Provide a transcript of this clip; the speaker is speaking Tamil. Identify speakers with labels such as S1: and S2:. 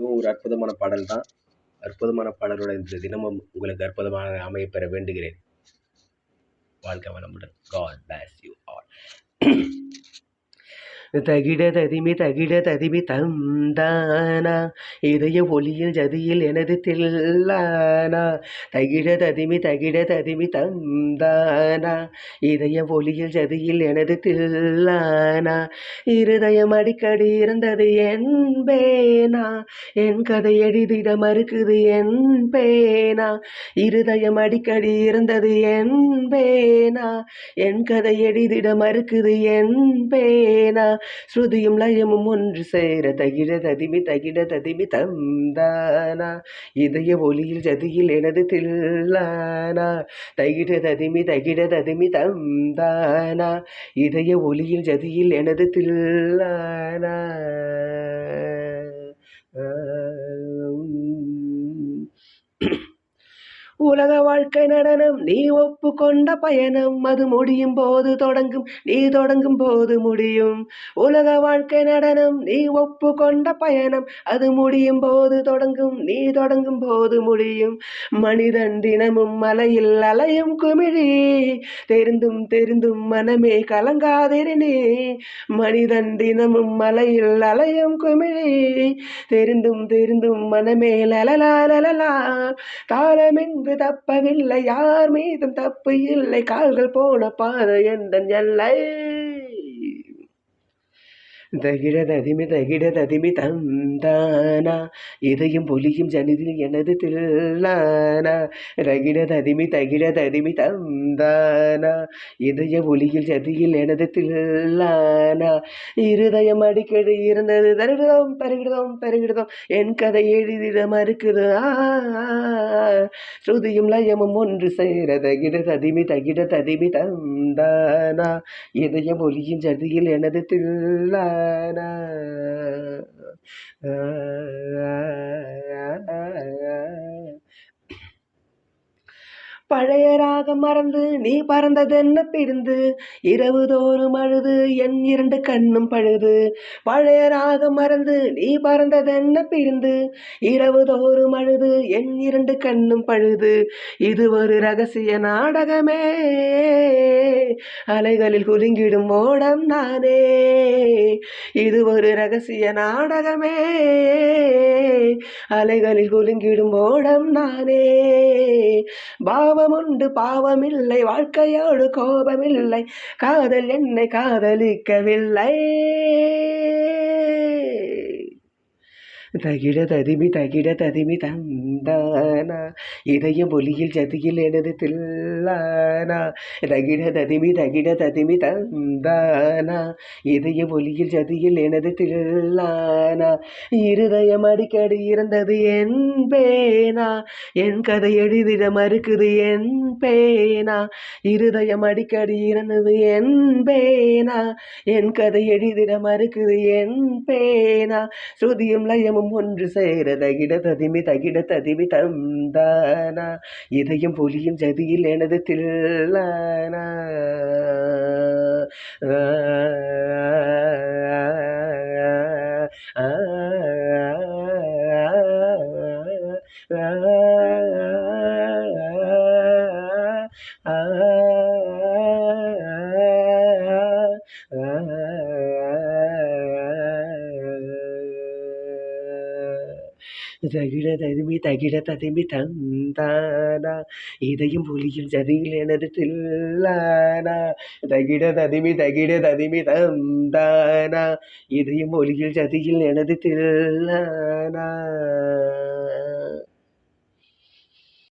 S1: இதுவும் ஒரு அற்புதமான பாடல் தான். அற்புதமான பாடலோட இந்த தினமும் உங்களுக்கு அற்புதமாக அமையப்பெற வேண்டுகிறேன். வாழ்க வளமுடன். God bless you all. தகிட ததிமி தந்தானா இதய ஒளியில் ஜதியில் எனது தில்லானா. தகிட ததிமி தந்தானா இதய ஒளியில் ஜதியில் எனது தில்லானா. இருதயம் அடிக்கடி இருந்தது என்பேனா என் கதை எழுதிட மறுக்குது என் பேனா. இருதயம் அடிக்கடி இருந்தது என்பேனா என் கதை எழுதிட மறுக்குது என் பேனா. ஸ்ருதியும் லயமும் ஒன்று சேர தகிட ததிமி தந்தானா இதய ஒளியில் ஜதியில் எனது தில்லானா. தகிட ததிமி தந்தானா இதய ஒளியில் ஜதியில் எனது தில்லானா. உலக வாழ்க்கை நடனம் நீ ஒப்புக்கொண்ட பயணம் அது முடியும் போது தொடங்கும் நீ தொடங்கும் போது முடியும். உலக வாழ்க்கை நடனம் நீ ஒப்புக்கொண்ட பயணம் அது முடியும் போது தொடங்கும் நீ தொடங்கும் போது முடியும். மனிதன் தினமும் மலையில் அலையும் குமிழி தெரிந்தும் மனமே கலங்காதிருநீ. மனிதன் தினமும் மலையில் அலையும் குமிழி தெரிந்தும் மனமே லலலா. தாளமெங்கு தப்பவில்லை யார் மீதும் தப்பு இல்லை கால்கள் போன பாதை எந்த எல்லை. தகிட ததிமி தந்தானா இதயம் பொலியும் ஜனிதில் எனது தில்லானா. தகிட ததிமி தந்தானா இதய ஒளியில் ஜதியில் எனது தில்லானா. இருதயம் அடிக்கடி இருந்தது தருகிடுதோம் என் கதை எழுதிட மறுக்குது. ஸ்ருதியும் லயமும் ஒன்று சேர தகிட ததிமி தந்தானா இதய ஒளியின் ஜதியில் எனது தில்லானா. பழைய ராகம் மறந்து நீ பறந்ததென்ன பிரிந்து இரவு தோறும் அழுது என் இரண்டு கண்ணும் பழுது. பழைய ராகம் மறந்து நீ பறந்ததென்ன பிரிந்து இரவு தோறும் அழுது என் இரண்டு கண்ணும் பழுது. இது ஒரு ரகசிய நாடகமே அலைகளில் குலுங்கிடும் ஓடம் நானே. இது ஒரு ரகசிய நாடகமே அலைகளில் குலுங்கிடும் ஓடம் நானே. பாவமுண்டு பாவமில்லை வாழ்க்கையோடு கோபமில்லை காதல் என்னை காதலிக்கவில்லை. தகிட ததிமி தந்தானா இதயம் ஒளியில் ஜதியில் எனது தில்லானா. தகிட ததிமி தந்தானா இதய ஒளியில் ஜதியில் எனது தில்லானா. இருதயம் அடிக்கடி இருந்தது என் பேனா என் கதை எழுதிட மறுக்குது என் பேனா. இருதயம் அடிக்கடி இருந்தது என் பேனா என் கதை எழுதிட மறுக்குது என் பேனா. ஸ்ருதியும் லயமும் ஒன்று சேர தகிட ததிமி தந்தானா இதயம் பொலியும் ஜதியில் எனது தில்லானா. தகிட ததிமி தந்தானா இதயம் ஒளியில் ஜதியில் எனது தில்லானா. தகிட ததிமி தந்தானா இதயம் ஒளியில் ஜதியில் எனது தில்லானா.